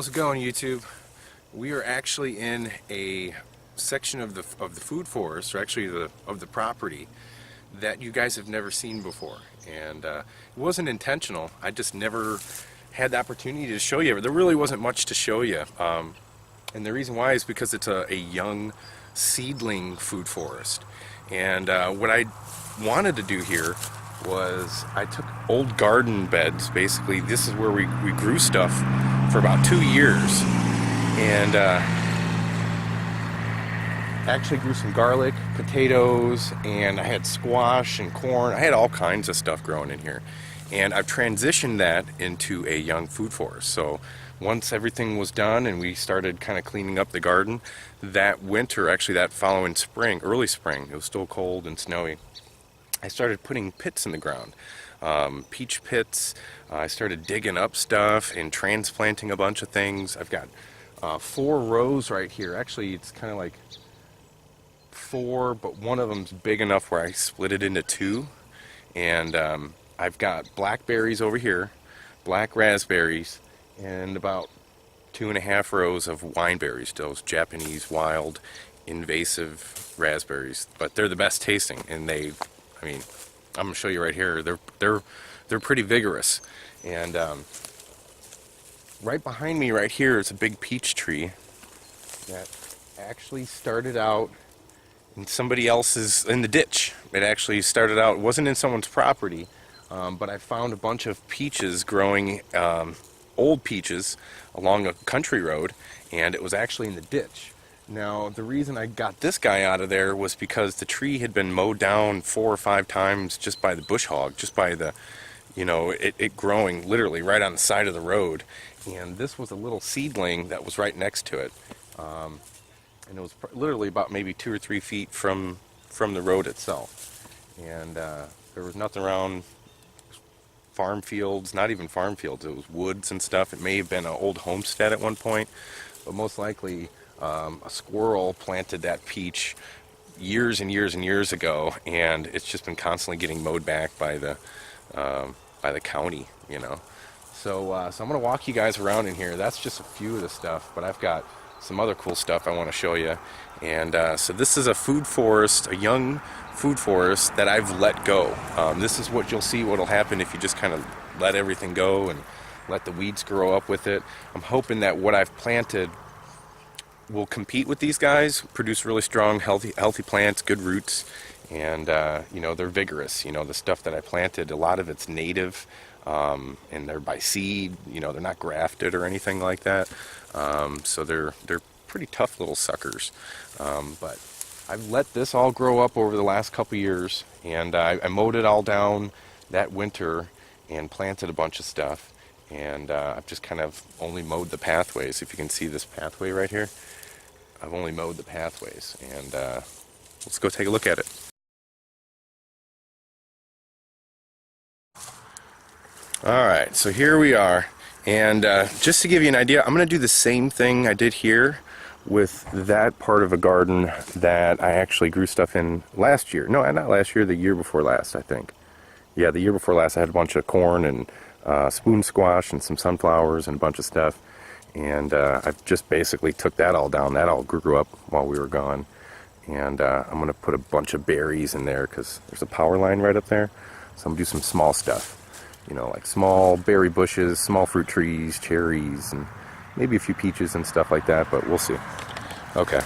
How's it going, YouTube? We are actually in a section of the food forest, or actually of the property, that you guys have never seen before. And it wasn't intentional. I just never had the opportunity to show you. There really wasn't much to show you. And the reason why is because it's a young seedling food forest. And what I wanted to do here was I took old garden beds. Basically, this is where we grew stuff for about 2 years, and actually grew some garlic, potatoes, and I had squash and corn. I had all kinds of stuff growing in here, and I've transitioned that into a young food forest. So once everything was done and we started kind of cleaning up the garden, that winter, actually that following spring, early spring, it was still cold and snowy, I started putting pits in the ground, peach pits. I started digging up stuff and transplanting a bunch of things. I've got 4 rows right here. Actually, it's kind of like 4, but one of them's big enough where I split it into 2. And I've got blackberries over here, black raspberries, and about 2.5 rows of wineberries, those Japanese wild invasive raspberries. But they're the best tasting, and I mean, I'm gonna show you right here. They're pretty vigorous, and right behind me, right here, is a big peach tree that actually started out in somebody else's in the ditch. It actually started out. It wasn't in someone's property, but I found a bunch of peaches growing, old peaches, along a country road, and it was actually in the ditch. Now, the reason I got this guy out of there was because the tree had been mowed down 4 or 5 times just by the bush hog, just by the, it growing literally right on the side of the road. And this was a little seedling that was right next to it. And it was literally about maybe 2 or 3 feet from the road itself. And there was nothing around, farm fields, not even farm fields, it was woods and stuff. It may have been an old homestead at one point, but most likely a squirrel planted that peach years and years and years ago, and it's just been constantly getting mowed back by the county, So I'm going to walk you guys around in here. That's just a few of the stuff, but I've got some other cool stuff I want to show you. And so this is a food forest, a young food forest that I've let go. This is what you'll see what'll happen if you just kind of let everything go and let the weeds grow up with it. I'm hoping that what I've planted will compete with these guys, produce really strong, healthy plants, good roots, and they're vigorous. The stuff that I planted, a lot of it's native, and they're by seed. They're not grafted or anything like that. So they're pretty tough little suckers. But I've let this all grow up over the last couple years, and I mowed it all down that winter and planted a bunch of stuff. And I've just kind of only mowed the pathways. If you can see this pathway right here, I've only mowed the pathways, and let's go take a look at it. Alright, so here we are, and just to give you an idea, I'm going to do the same thing I did here with that part of a garden that I actually grew stuff in last year. No, not last year, the year before last, I think. Yeah, the year before last I had a bunch of corn and spoon squash and some sunflowers and a bunch of stuff. And I just basically took that all down. That all grew up while we were gone. And I'm going to put a bunch of berries in there because there's a power line right up there. So I'm going to do some small stuff. Like small berry bushes, small fruit trees, cherries, and maybe a few peaches and stuff like that, but we'll see. Okay,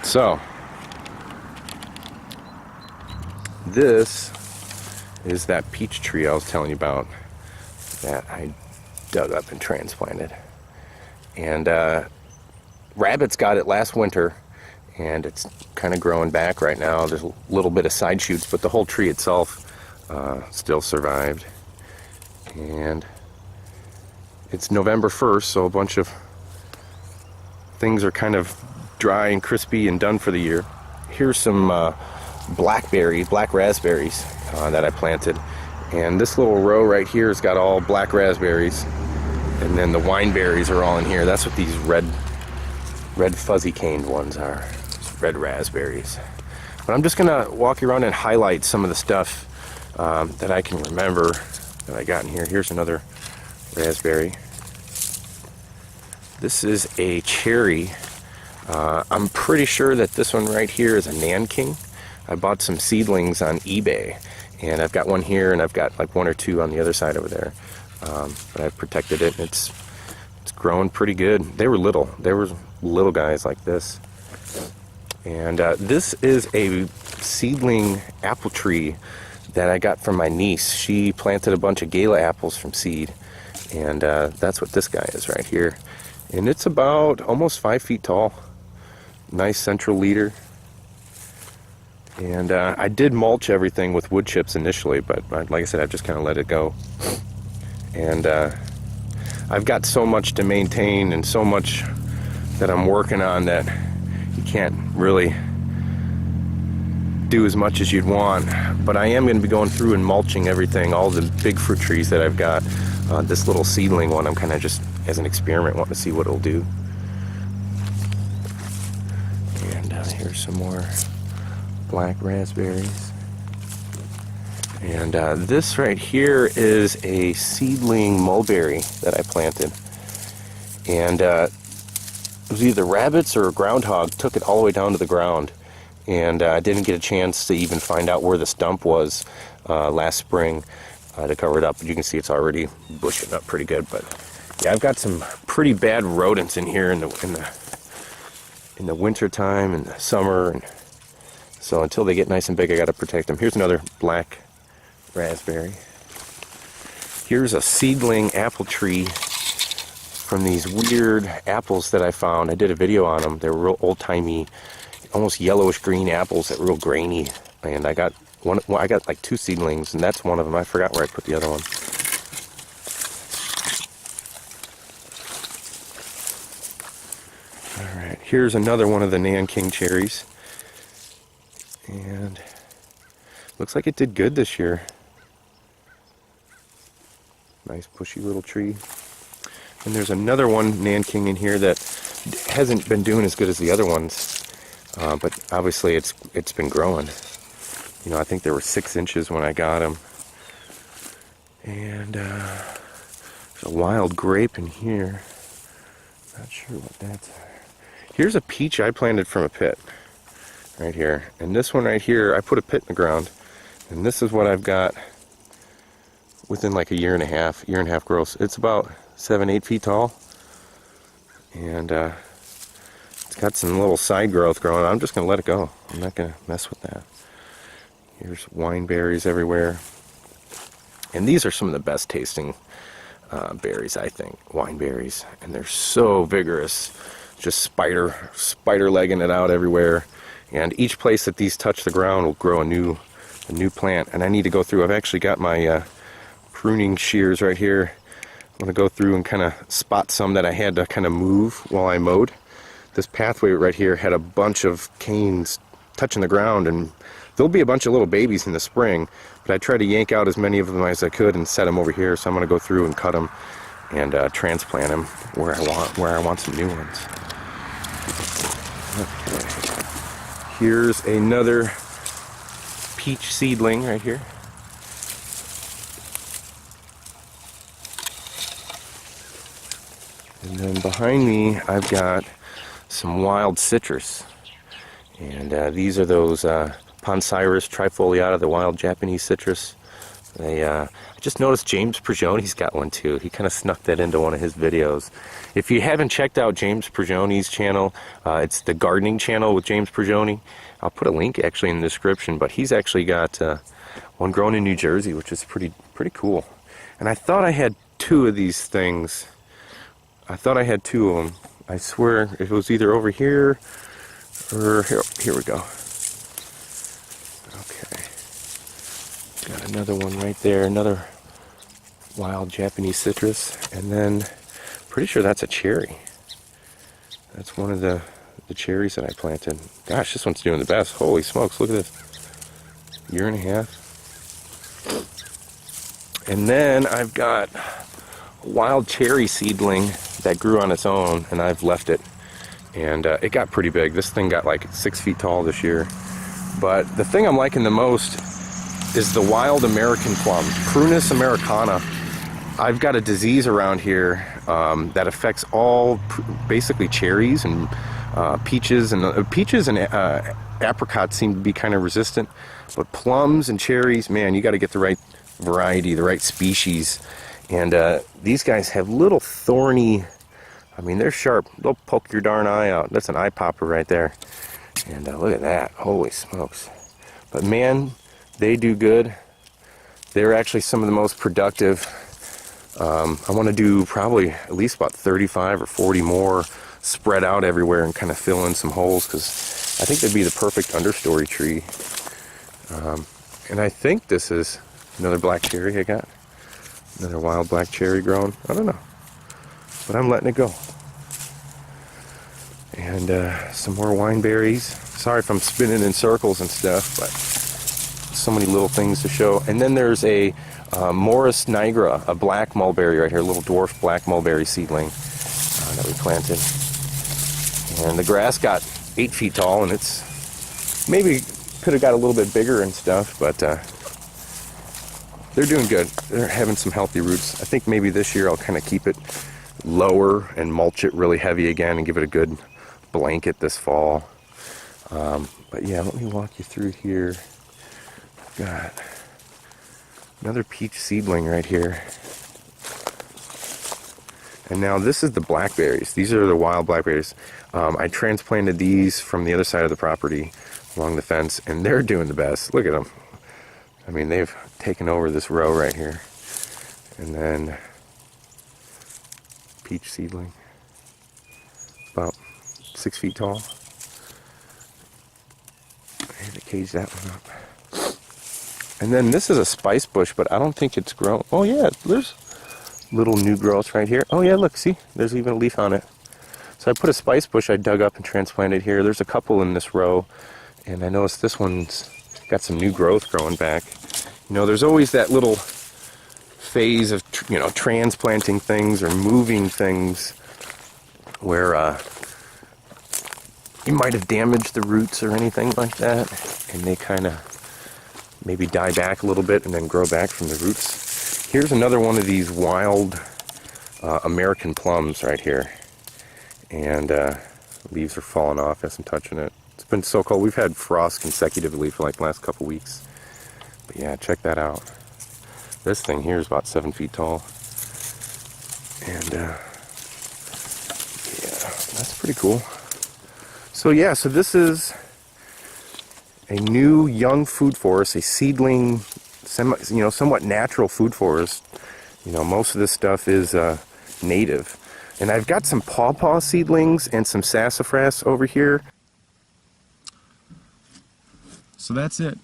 so this is that peach tree I was telling you about that I dug up and transplanted. And rabbits got it last winter, and it's kind of growing back right now. There's a little bit of side shoots, but the whole tree itself still survived. And it's November 1st, so a bunch of things are kind of dry and crispy and done for the year. Here's some black raspberries that I planted. And this little row right here has got all black raspberries. And then the wine berries are all in here. That's what these red fuzzy caned ones are. It's red raspberries. But I'm just gonna walk you around and highlight some of the stuff that I can remember that I got in here. Here's another raspberry. This is a cherry. I'm pretty sure that this one right here is a Nanking. I bought some seedlings on eBay, and I've got one here, and I've got like one or two on the other side over there. But I've protected it, and it's growing pretty good. They were little. They were little guys like this. And this is a seedling apple tree that I got from my niece. She planted a bunch of Gala apples from seed, and that's what this guy is right here. And it's about almost 5 feet tall. Nice central leader. And I did mulch everything with wood chips initially, but like I said, I've just kind of let it go. And I've got so much to maintain and so much that I'm working on that you can't really do as much as you'd want. But I am going to be going through and mulching everything, all the big fruit trees that I've got. This little seedling one, I'm kind of just as an experiment wanting to see what it'll do. And here's some more black raspberries. And this right here is a seedling mulberry that I planted. And it was either rabbits or a groundhog took it all the way down to the ground. And I didn't get a chance to even find out where the stump was last spring to cover it up. But you can see it's already bushing up pretty good. But yeah, I've got some pretty bad rodents in here in the winter time and the summer. And so until they get nice and big, I got to protect them. Here's another black raspberry. Here's a seedling apple tree from these weird apples that I found. I did a video on them. They were real old-timey, almost yellowish green apples that were real grainy. And I got one. Well, I got like 2 seedlings, and that's one of them. I forgot where I put the other one. All right, here's another one of the Nanking cherries, and looks like it did good this year. Nice bushy little tree. And there's another one, Nanking, in here that hasn't been doing as good as the other ones, but obviously it's been growing. You know, I think there were 6 inches when I got them. And there's a wild grape in here. Not sure what that's. Here's a peach I planted from a pit, right here. And this one right here, I put a pit in the ground, and this is what I've got within like a year and a half growth. It's about 7-8 feet tall, and it's got some little side growth growing. I'm just gonna let it go. I'm not gonna mess with that. Here's wine berries everywhere, and these are some of the best tasting berries, I think. Wine berries, and they're so vigorous, just spider legging it out everywhere. And each place that these touch the ground will grow a new plant. And I need to go through. I've actually got my pruning shears right here. I'm going to go through and kind of spot some that I had to kind of move while I mowed. This pathway right here had a bunch of canes touching the ground, and there'll be a bunch of little babies in the spring, but I tried to yank out as many of them as I could and set them over here. So I'm going to go through and cut them and transplant them where I want some new ones. Okay. Here's another peach seedling right here. And then behind me, I've got some wild citrus. And these are those Poncirus trifoliata, the wild Japanese citrus. I just noticed James Prigioni's got one too. He kind of snuck that into one of his videos. If you haven't checked out James Prigioni's channel, it's the gardening channel with James Prigioni. I'll put a link actually in the description, but he's actually got one grown in New Jersey, which is pretty cool. And I thought I had 2 of these things. I thought I had 2 of them. I swear it was either over here or here we go. Okay. Got another one right there, another wild Japanese citrus, and then pretty sure that's a cherry. That's one of the cherries that I planted. Gosh, this one's doing the best. Holy smokes, look at this. Year and a half. And then I've got a wild cherry seedling that grew on its own, and I've left it. And it got pretty big. This thing got like 6 feet tall this year. But the thing I'm liking the most is the wild American plum, Prunus americana. I've got a disease around here that affects all basically cherries and peaches and apricots seem to be kind of resistant, but plums and cherries, man, you got to get the right variety, the right species. And these guys have little thorny, I mean, they're sharp. They'll poke your darn eye out. That's an eye popper right there. And look at that. Holy smokes. But man, they do good. They're actually some of the most productive. I want to do probably at least about 35 or 40 more spread out everywhere and kind of fill in some holes, because I think they'd be the perfect understory tree. And I think this is another black cherry I got. Another wild black cherry growing. I don't know. But I'm letting it go. And some more wine berries. Sorry if I'm spinning in circles and stuff, but so many little things to show. And then there's a Morris nigra, a black mulberry right here, a little dwarf black mulberry seedling that we planted. And the grass got 8 feet tall, and it's maybe could have got a little bit bigger and stuff, but they're doing good. They're having some healthy roots. I think maybe this year I'll kind of keep it lower and mulch it really heavy again and give it a good blanket this fall. But yeah, let me walk you through here. Got another peach seedling right here. And now this is the blackberries. These are the wild blackberries. I transplanted these from the other side of the property along the fence, and they're doing the best. Look at them. I mean, they've taken over this row right here. And then peach seedling, about 6 feet tall. I had to cage that one up. And then this is a spice bush, but I don't think it's grown. Oh yeah, there's little new growths right here. Oh yeah, look, see, there's even a leaf on it. So I put a spice bush I dug up and transplanted here. There's a couple in this row, and I noticed this one's got some new growth growing back. You know, there's always that little phase of, you know, transplanting things or moving things where you might have damaged the roots or anything like that, and they kind of maybe die back a little bit and then grow back from the roots. Here's another one of these wild American plums right here, and leaves are falling off as I'm touching it. It's been so cold. We've had frost consecutively for like the last couple weeks. But yeah, check that out. This thing here is about 7 feet tall. And yeah, that's pretty cool. So yeah, so this is a new young food forest, a seedling, somewhat natural food forest. You know, most of this stuff is native. And I've got some pawpaw seedlings and some sassafras over here. So that's it.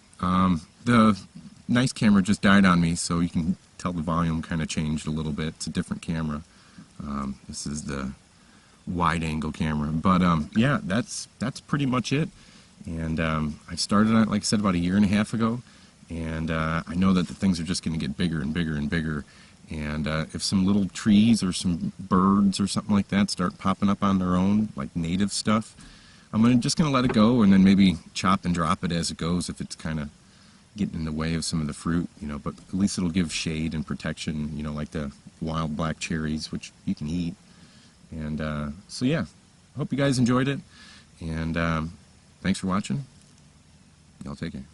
The nice camera just died on me, so you can tell the volume kind of changed a little bit. It's a different camera. This is the wide angle camera. But yeah, that's pretty much it. And I started on it, like I said, about 1.5 years ago. And I know that the things are just going to get bigger and bigger and bigger. And if some little trees or some birds or something like that start popping up on their own, like native stuff, I'm just going to let it go and then maybe chop and drop it as it goes if it's kind of getting in the way of some of the fruit, you know, but at least it'll give shade and protection, you know, like the wild black cherries, which you can eat. And so yeah, I hope you guys enjoyed it, and thanks for watching. Y'all take care.